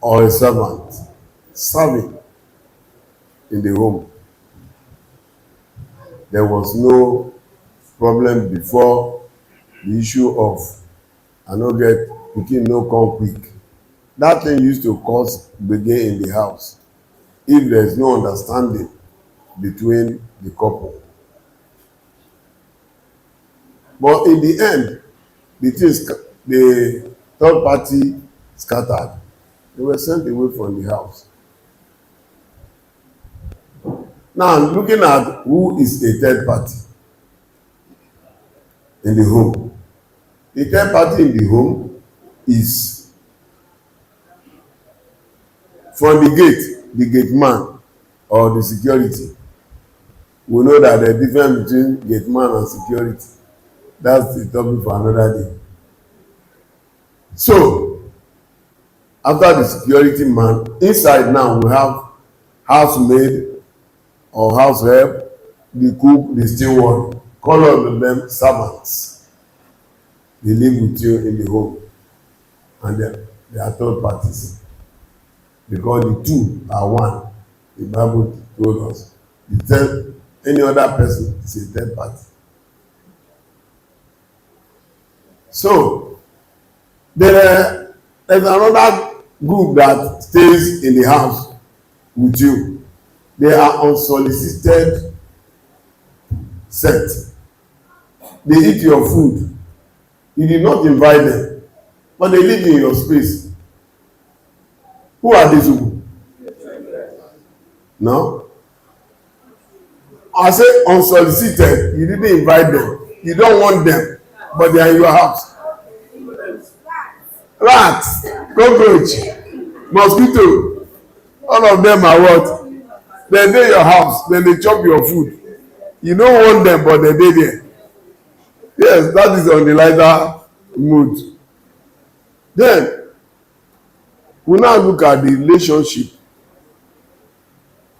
or a servant serving in the home. There was no problem before the issue of I no get pikin no come quick. That thing used to cause gbege in the house if there is no understanding between the couple. But in the end, the third party scattered. They were sent away from the house. Now, looking at who is a third party in the home. The third party in the home is from the gate man or the security. We know that the difference between gate man and security. That's the topic for another day. So, after the security man, inside now we have housemaid or house help, the cook, the steward, call all of them servants. They live with you in the home, and they are third parties because the two are one. The Bible told us. The third, any other person is a third party. So there's another group that stays in the house with you. They are unsolicited set. They eat your food. You did not invite them, but they live in your space. Who are these people? No? I say unsolicited. You didn't invite them. You don't want them, but they are in your house. Rats, cockroach, mosquito, all of them are what? They dey your house, then they chop your food. You don't want them, but they dey there. Yes, that is on the lighter mood. Then we now look at the relationship,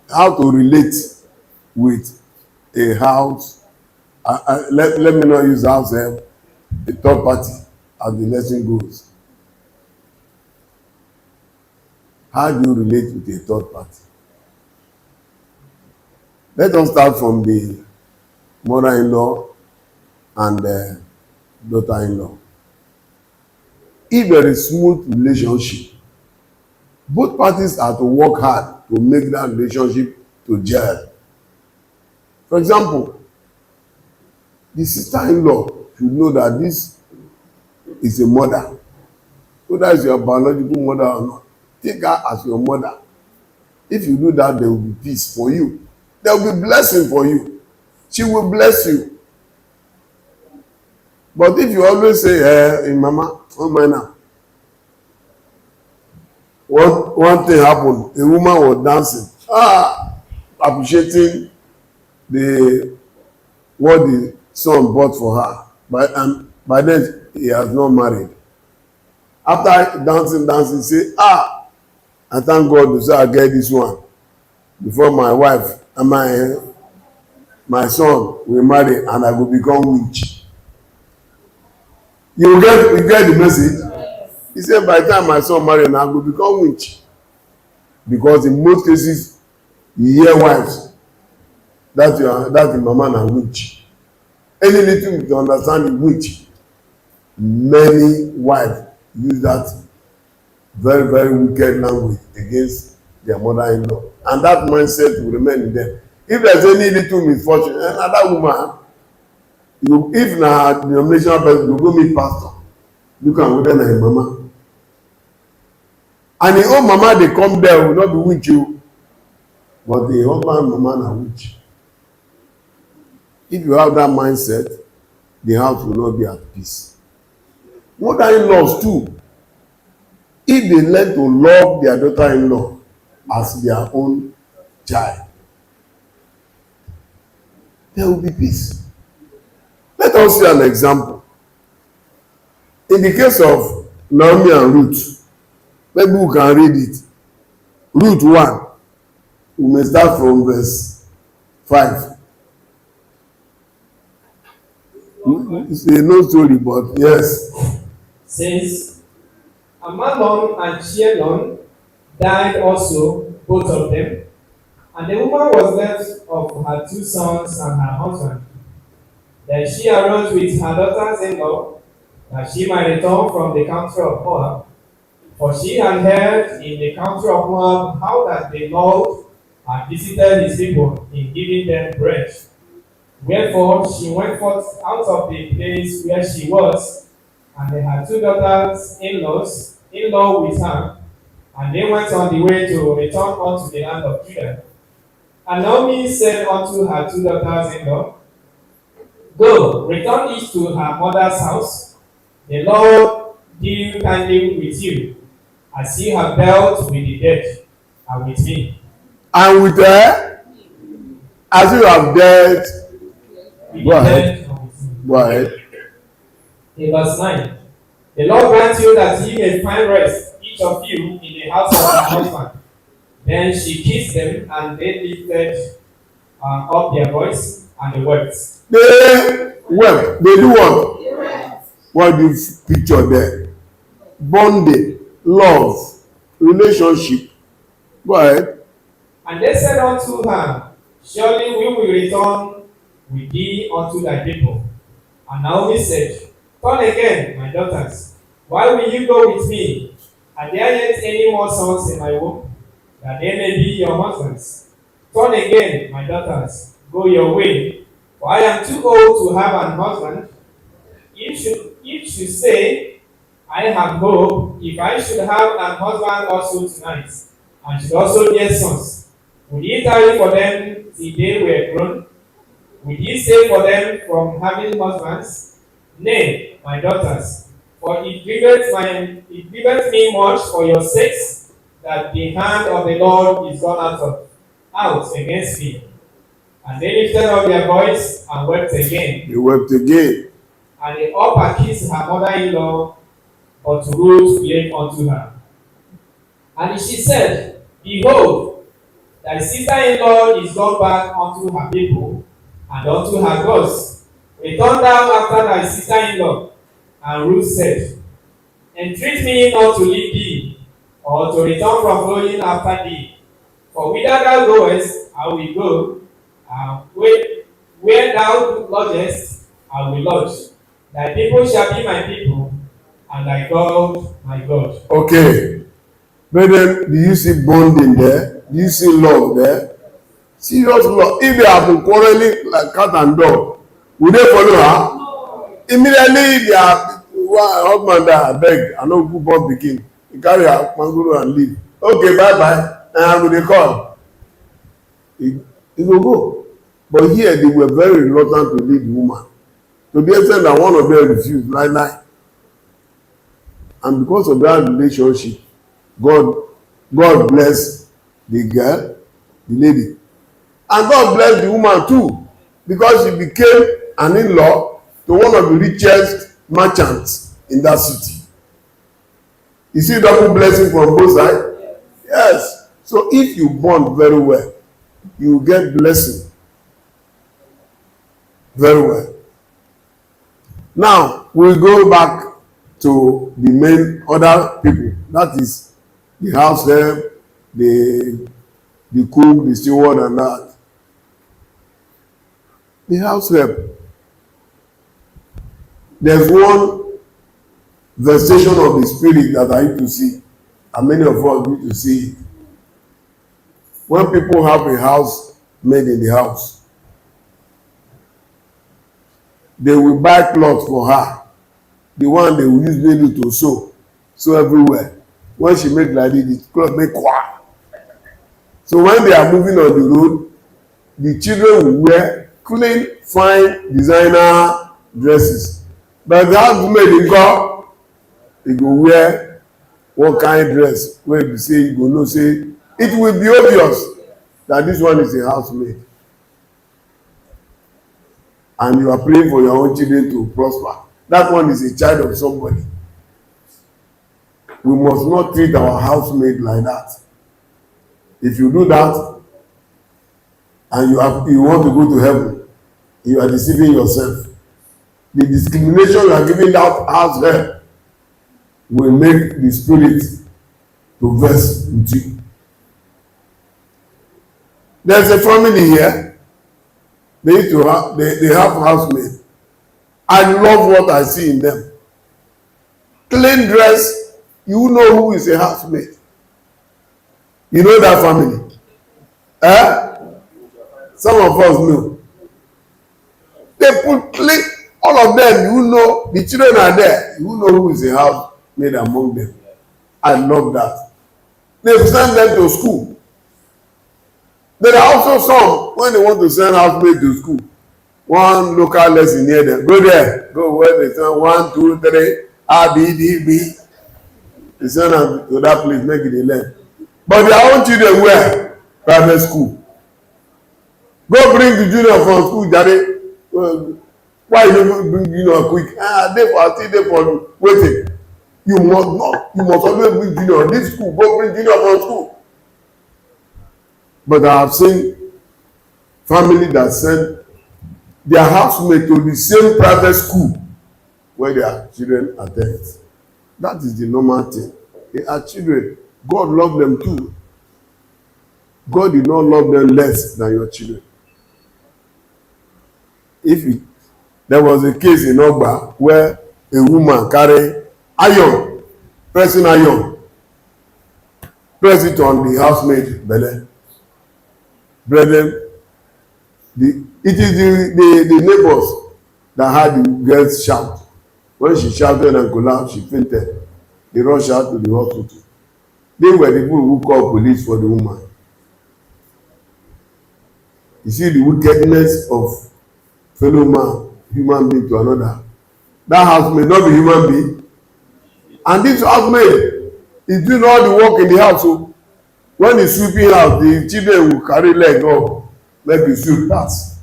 how to relate with a house. Let me not use house help, a third party as the lesson goes. How do you relate with a third party? Let us start from the mother-in-law and the daughter-in-law. If there is smooth relationship, both parties are to work hard to make that relationship to gel. For example, the sister-in-law should know that this is a mother, whether it's your biological mother or not. Take her as your mother. If you do that, there will be peace for you. There will be blessing for you. She will bless you. But if you always say, hey, mama, oh my now. One thing happened. A woman was dancing, appreciating what the son bought for her. By then, he has not married. After dancing, say, I thank God to say I get this one before my wife and my son will marry and I will become witch. You get the message? Yes. He said by the time my son marry and I will become witch. Because in most cases you hear wives that the mama na witch. Any little to understand the witch, many wives use that very, very wicked language against their mother-in-law. And that mindset will remain in them. If there's any little misfortune, another woman, if na denominational person, you go meet pastor, look am whether na him mama. And the own mama dey come there will not be witch you, but the husband mama na witch. If you have that mindset, the house will not be at peace. Mother-in-laws too, if they learn to love their daughter-in-law as their own child, there will be peace. Let us see an example. In the case of Naomi and Ruth, maybe we can read it. Ruth 1, we may start from verse 5. It's a no story, but yes. Says, Amalon and Chielon died also, both of them. And the woman was left of her two sons and her husband. Then she arose with her daughters-in-law, that she might return from the country of Moab. For she had heard in the country of Moab how that the Lord had visited his people in giving them bread. Wherefore she went forth out of the place where she was, and they had two daughters-in-law with her, and they went on the way to return unto the land of Judah. And Naomi said unto her two daughters-in-law, Go, return each to her mother's house. The Lord deal kindly with you, as ye have dealt with the dead, and with me. And with her, as you have dealt, With go the ahead. dead, and with me. Go ahead. In verse 9, the Lord grant you that ye may find rest, each of you, in the house of her husband. Then she kissed them, and they lifted up their voice, and they wept. They wept. They do what? What do you picture there? Bonding, love, relationship. Go ahead. And they said unto her, Surely we will return with thee unto thy people. And Naomi said, Turn again, my daughters. Why will you go with me? Are there yet any more sons in my womb, that they may be your husbands? Turn again, my daughters, go your way. For I am too old to have an husband. If you say, I have hope, if I should have an husband also tonight, and should also bear sons, would ye tarry for them till they were grown? Would ye stay for them from having husbands? Nay, my daughters, for it grieveth me much for your sakes, that the hand of the Lord is gone out against me. And they lifted up their voice and wept again. They wept again. And the upper kissed her mother-in-law, but Ruth gave unto her. And she said, Behold, thy sister-in-law is gone back unto her people and unto her gods. Return thou after thy sister-in-law. And Ruth said, Entreat me not to leave thee, or to return from following after thee. For whither thou goest, I will go, and where thou lodgest, I will lodge. Thy people shall be my people, and thy God my God. Okay. Brethren, do you see bonding there? Do you see love there? Serious love. If they have been quarreling like cat and dog, will they follow her? Immediately they are one husband that beg, I no go born pikin. He carry her mangoro and leave. Okay, bye bye. And I go dey call. He go go. But here they were very reluctant to leave the woman. To the extent that one of them refused, lie. And because of that relationship, God bless the girl, the lady. And God bless the woman too, because she became an in-law to one of the richest merchants in that city. You see double blessing from both sides? Yes. So if you bond very well, you will get blessing very well. Now, we'll go back to the main other people. That is the house help, the cook, the steward, and that. The house help. There's one versation of the spirit that I need to see, and many of us need to see it. When people have a house made in the house, they will buy cloth for her, the one they will use needle to sew everywhere. When she make like this, the cloth make kwa. So when they are moving on the road, the children will wear clean, fine, designer dresses. But the house woman dey go, they go wear one kind dress wey be say you go know say it will be obvious that this one is a housemaid. And you are praying for your own children to prosper. That one is a child of somebody. We must not treat our housemaid like that. If you do that and you want to go to heaven, you are deceiving yourself. The discrimination you are giving that house help will make the spirit to vex with you. There's a family here. They have housemaid. I love what I see in them. Clean dress, you know who is a housemaid. You know that family. Some of us know. They put clean, all of them, you know, the children are there. You know who is a housemaid among them. I love that. They send them to school. There are also some, when they want to send housemaid to school, one local lesson near them, go there, go where they send 1, 2, 3, A, B, D, B. They send them to that place, make it a learn. But their own children where? Private school. Go bring the junior from school, Jare. Why you don't bring junior quick? Still there for waiting. You must always bring junior. This school, go bring junior from school. But I have seen family that send their housemate to the same private school where their children attend. That is the normal thing. They are children. God love them too. God did not love them less than your children. There was a case in Ogba where a woman carry iron, pressing iron, press it on the housemaid belle. Brethren, it is the neighbors that had the girls shout. When she shouted and collapsed, she fainted. They rushed her to the hospital. They were the people who called police for the woman. You see the wickedness of fellow man, human being to another. That house may not be human being. And this housemaid is doing all the work in the house. So when he's sweeping out, the children will carry leg up, make the sweep pass.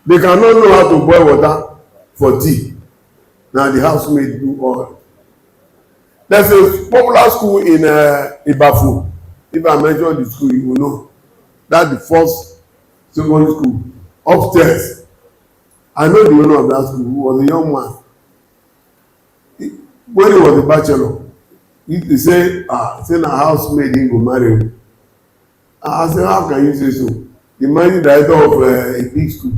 They cannot know how to boil water for tea. Now the housemaid do all. There's a popular school in Ibafu. If I mention the school, you will know. That's the first secondary school upstairs. I know the owner of that school, who was a young man. When he was a bachelor, he used to say, send a housemaid, he go marry him. I said, how can you say so? The managing director of a big school,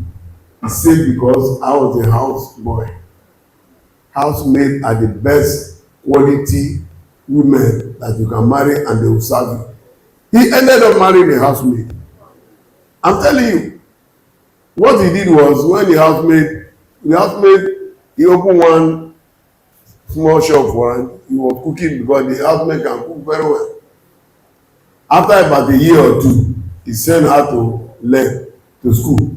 he said, because I was a house boy. Housemaid are the best quality women that you can marry and they will serve you. He ended up marrying a housemaid. I'm telling you, what he did was when the housemaid, he opened one small shop for him. He was cooking because the housemaid can cook very well. After about a year or two, he sent her to learn to school.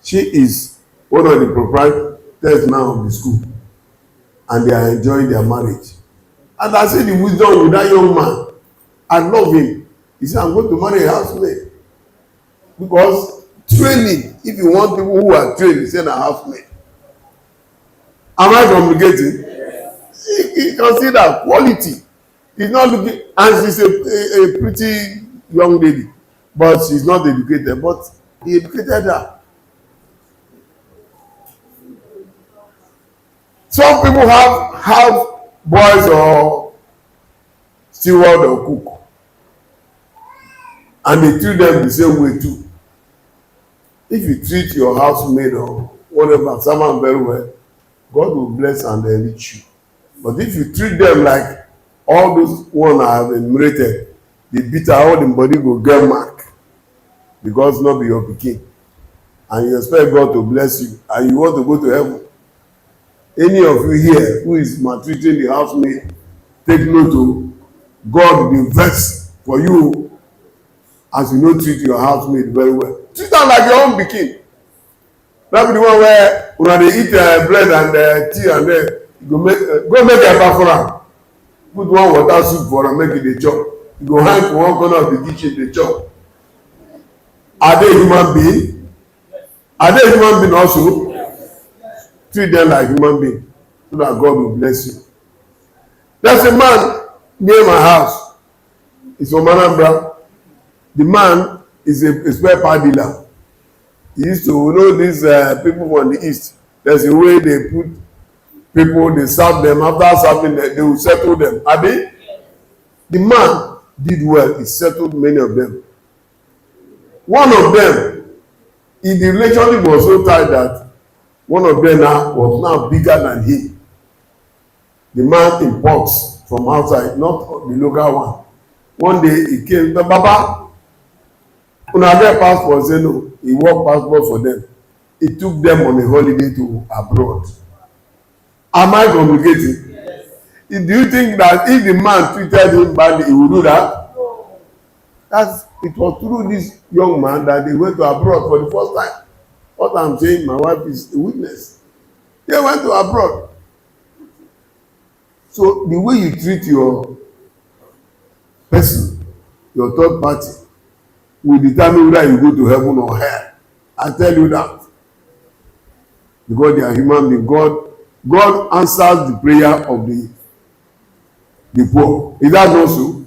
She is one of the proprietors now of the school, and they are enjoying their marriage. And I see the wisdom with that young man. I love him. He said, I'm going to marry a housemaid. Because training, if you want people who are trained, send a housemaid. Am I communicating? He consider quality. He's not looking, and she's a pretty young lady, but she's not educated, but he educated her. Some people have boys or steward or cook, and they treat them the same way too. If you treat your housemaid or whatever servant very well, God will bless and enrich you. But if you treat them like all those one I have enumerated, the bitter all the body go get mark, because not be your pikin, and you expect God to bless you, and you want to go to heaven. Any of you here who is maltreating the housemaid, take note to God will be vexed for you as you no treat your housemaid very well. Treat am like your own pikin. That be the one where una dey eat bread and tea and then go make eba for am, put one water soup for am, make e dey chop. You go hang for one corner of the kitchen dey chop. Are they human being? Are they human being also? Treat them like human being so that God will bless you. There's a man near my house. He's from Anambra. The man is a spare part dealer. He used to know these people from the east. There's a way they put people, they serve them. After serving them, they will settle them. Abi? The man did well. He settled many of them. One of them, in the relationship was so tight that one of them now was now bigger than him. The man imports from outside, not the local one. One day he came, but Baba, una get passport? Say no. He work passport for them. He took them on a holiday to abroad. Am I communicating? Yes. Do you think that if the man treated him badly, he would do that? No. It was through this young man that they went to abroad for the first time. What I'm saying, my wife is a witness. They went to abroad. So the way you treat your person, your third party, will determine whether you go to heaven or hell. I tell you that. Because they are human beings. God answers the prayer of the poor. Is that not so?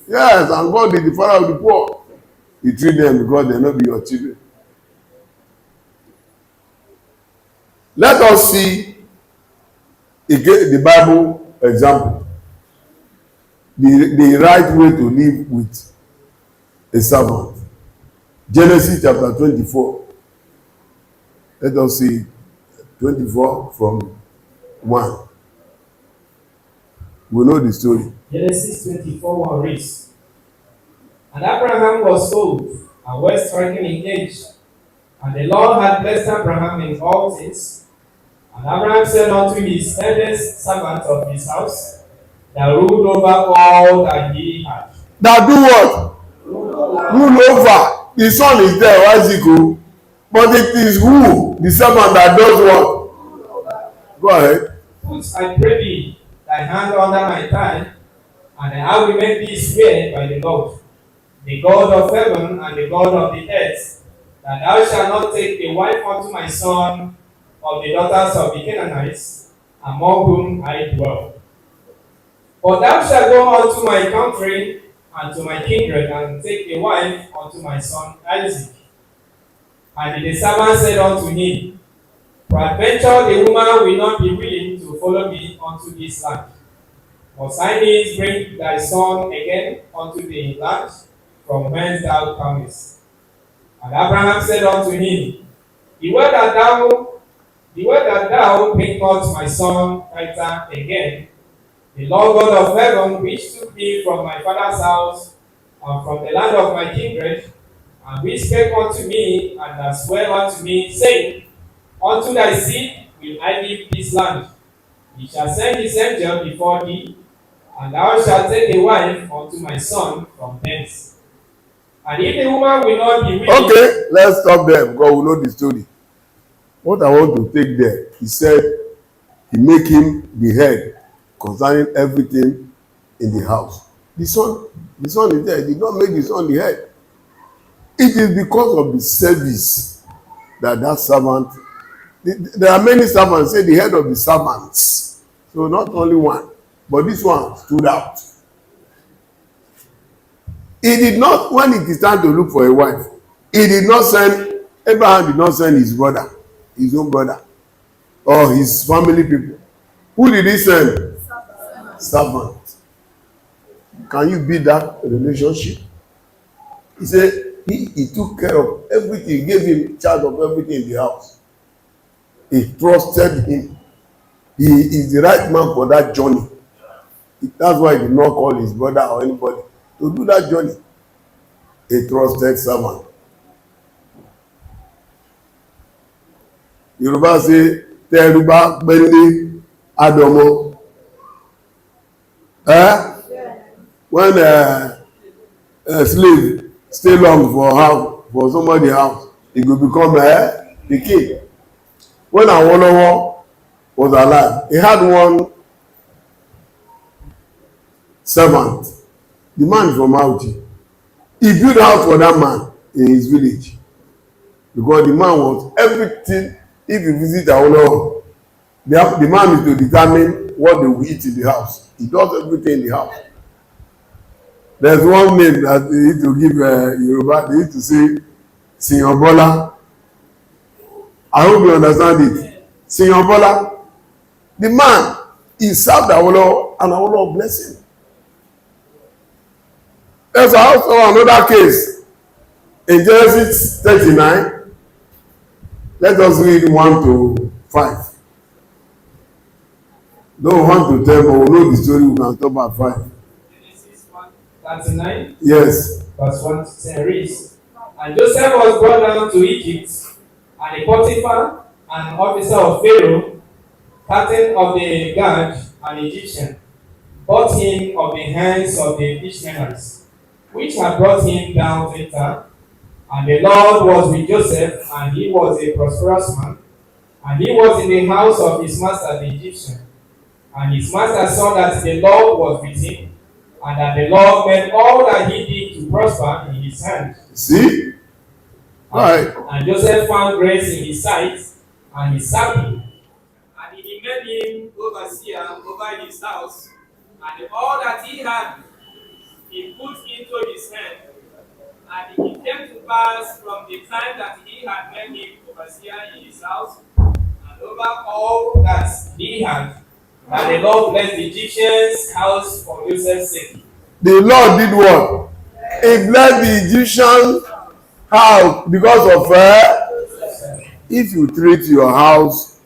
Yes, and God is the father of the poor. You treat them because they not be your children. Let us see again the Bible example. The right way to live with a servant. Genesis chapter 24. Let us see 24 from 1. We know the story. Genesis 24:1 reads, And Abraham was old and well stricken in age, and the Lord had blessed Abraham in all things. And Abraham said unto his eldest servant of his house, that ruled over all that he had. That do what? Rule over. The son is there, Isaac. But it is who? The servant that does what? Go ahead. Put, I pray thee, thy hand under my thigh, and I will make thee swear by the Lord, the God of heaven and the God of the earth, that thou shalt not take a wife unto my son of the daughters of the Canaanites, among whom I dwell. But thou shalt go unto my country and to my kindred, and take a wife unto my son Isaac. And the servant said unto him, Peradventure the woman will not be willing to follow me unto this land. Must I needs bring thy son again unto the land from whence thou comest? And Abraham said unto him, The word that thou bring not my son hither again, the Lord God of heaven, which took me from my father's house and from the land of my kindred, and which spake unto me, and that sware unto me, saying, Unto thy seed will I give this land. He shall send his angel before thee, and thou shalt take a wife unto my son from thence. And if the woman will not be willing... Okay, let's stop there because we know the story. What I want to take there, he said he make him the head concerning everything in the house. The son is there. He did not make the son the head. It is because of the service that servant. There are many servants, say the head of the servants. So not only one, but this one stood out. He did not, when it is time to look for a wife, Abraham did not send his brother, his own brother, or his family people. Who did he send? Servant. Can you build that relationship? He said he took care of everything. He gave him charge of everything in the house. He trusted him. He is the right man for that journey. That's why he did not call his brother or anybody to do that journey. A trusted servant. Yorùbá say tẹ́rù bá pẹ́lẹ́ àdọ̀mọ́. When a slave stay long for somebody house, he go become the king. When Awolowo was alive, he had one servant. The man from Auchi. He built a house for that man in his village. Because the man was everything. If you visit Awolowo, the man is to determine what they will eat in the house. He does everything in the house. There's one name that they need to give Yoruba. They need to say Siyan Bola. I hope you understand it. Siyan Bola. The man, he served Awolowo and Awolowo blessed him. There's also another case in Genesis 39. Let us read 1 to 5. No 1 to 10, but we know the story. We can talk about 5. Genesis 1:39. Yes. Verse 1 to 10 reads, and Joseph was brought down to Egypt, and a Potiphar, an officer of Pharaoh, captain of the guard, an Egyptian, bought him of the hands of the Ishmaelites, which had brought him down thither. And the Lord was with Joseph, and he was a prosperous man, and he was in the house of his master the Egyptian. And his master saw that the Lord was with him, and that the Lord made all that he did to prosper in his hand. See? Right. And Joseph found grace in his sight, and he served him. And he made him overseer over his house, and all that he had he put into his hand. And it came to pass from the time that he had made him overseer in his house, and over all that he had, that the Lord blessed the Egyptian's house for Joseph's sake. The Lord did what? He blessed the Egyptian house because of her. If you treat your house,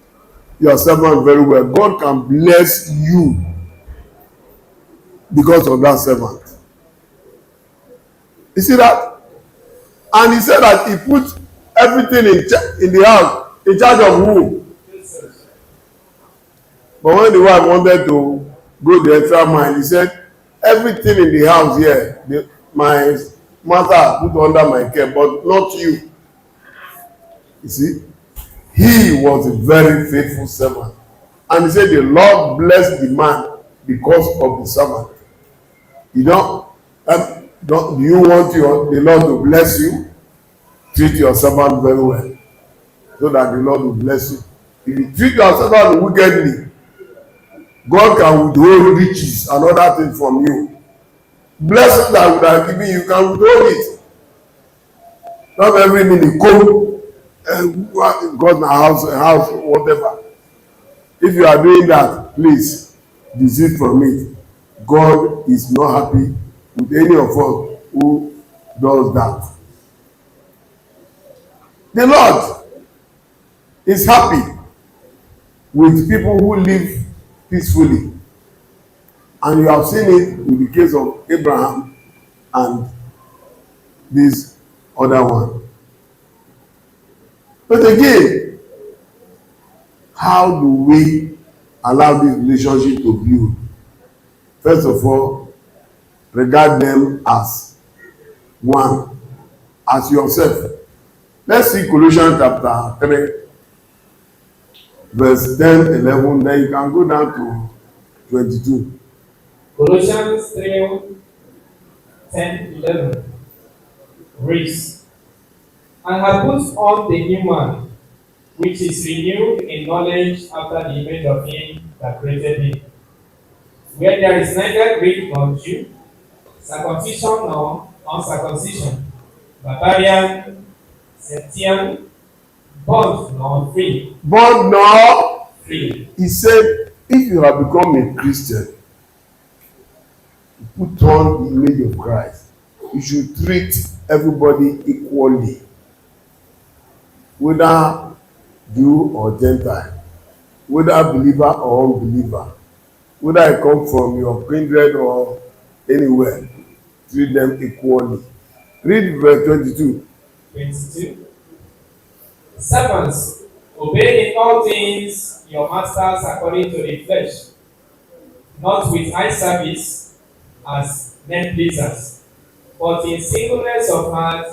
your servant very well, God can bless you because of that servant. You see that? And he said that he put everything in the house in charge of who? But when the wife wanted to go the extra mile, he said, everything in the house here, my mother put under my care, but not you. You see, he was a very faithful servant. And he said, the Lord blessed the man because of the servant. You know, do you want the Lord to bless you? Treat your servant very well, so that the Lord will bless you. If you treat your servant wickedly, God can withhold riches and other things from you. Blessing that would have given you, can withhold it. Not every minute come God my house, whatever. If you are doing that, please desist from it. God is not happy with any of us who does that. The Lord is happy with people who live peacefully. And you have seen it in the case of Abraham and this other one. But again, how do we allow this relationship to build? First of all, regard them as one, as yourself. Let's see Colossians chapter 3, verse 10, 11. Then you can go down to 22. Colossians 3, 10, 11 reads, and have put on the new man, which is renewed in knowledge after the image of him that created him, where there is neither Greek nor Jew, circumcision nor uncircumcision, barbarian, Scythian, bond nor free. Bond nor free. He said, if you have become a Christian, you put on the image of Christ. You should treat everybody equally, whether Jew or Gentile, whether believer or unbeliever, whether I come from your kindred or anywhere, treat them equally. Read verse 22. 22. Servants, obey in all things your masters according to the flesh, not with eye service as men pleasers, but in singleness of heart,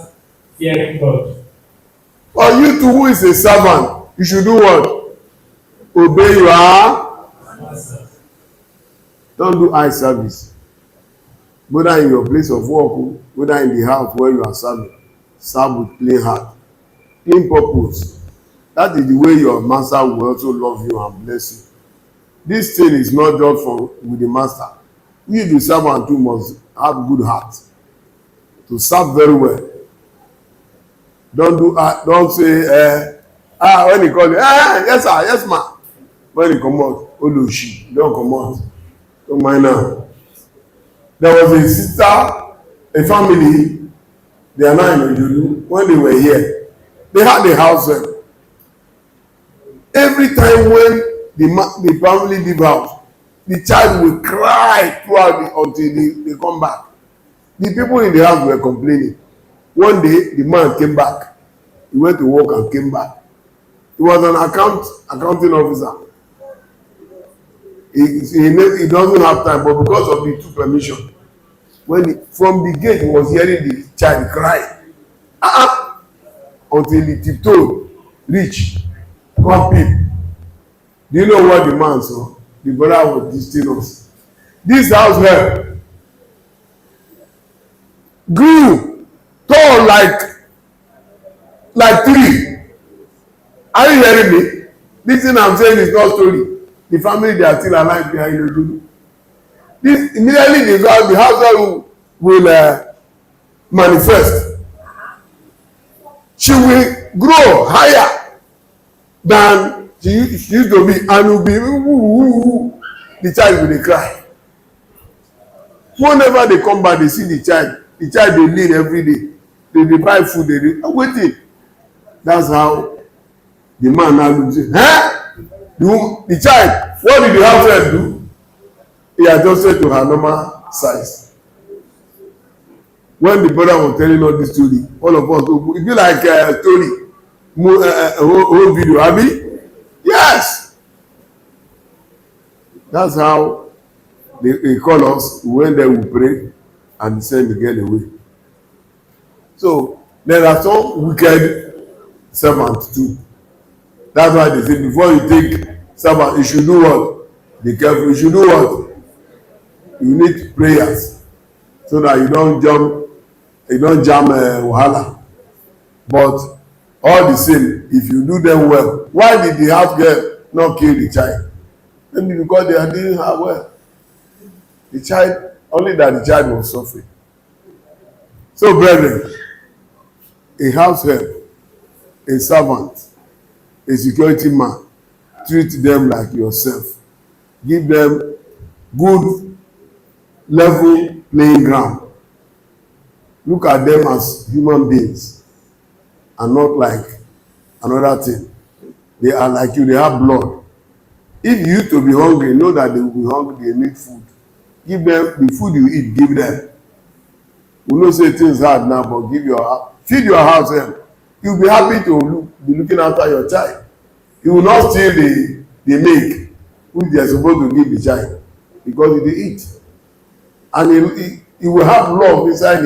fearing God. For you too, who is a servant, you should do what? Obey your masters. Don't do eye service. Whether in your place of work, whether in the house where you are serving, serve with clean heart, clean purpose. That is the way your master will also love you and bless you. This thing is not just for with the master. You, the servant too, must have good heart to serve very well. Don't say when he call you, yes sir, yes ma. When he come out, oloshi, don't come out. Don't mind now. There was a sister a family, they are now in Ojulu. When they were here, they had a house help. Every time when the family leave house, the child will cry throughout until they come back. The people in the house were complaining. One day, the man came back. He went to work and came back. He was an accounting officer. He doesn't have time, but because of the two permission, from the gate he was hearing the child cry, until he tiptoed reach come peep. Do you know what the man saw? The brother was gisting us. This house help grew tall like tree. Are you hearing me? This thing I'm saying is not story. The family, they are still alive behind Ojudu. This immediately the house will manifest. She will grow higher than she used to be, and will be the child will dey cry. Whenever they come back, they see the child dey lean every day. They buy food, they dey wetin. That's how the man now look say, the child, what did the house help do? He adjusted to her normal size. When the brother was telling us this story, all of us, e be like a story, whole video, abi? Yes. That's how they call us. We went there, we pray, and send the girl away. So there are some wicked servants too. That's why they say before you take servant, you should do what? Be careful. You should do what? You need prayers so that you don't jam wahala. But all the same, if you do them well, why did the house girl not kill the child? Maybe because they are doing her well. The child, only that the child was suffering. So brethren, a house help, a servant, a security man, treat them like yourself. Give them good level playing ground. Look at them as human beings and not like another thing. They are like you, they have blood. If you used to be hungry, know that they will be hungry, they need food. Give them the food you eat, give them. We know say things hard now, but feed your house help. You will be happy to be looking after your child. You will not steal the milk which they are supposed to give the child because you dey eat. And he will have love inside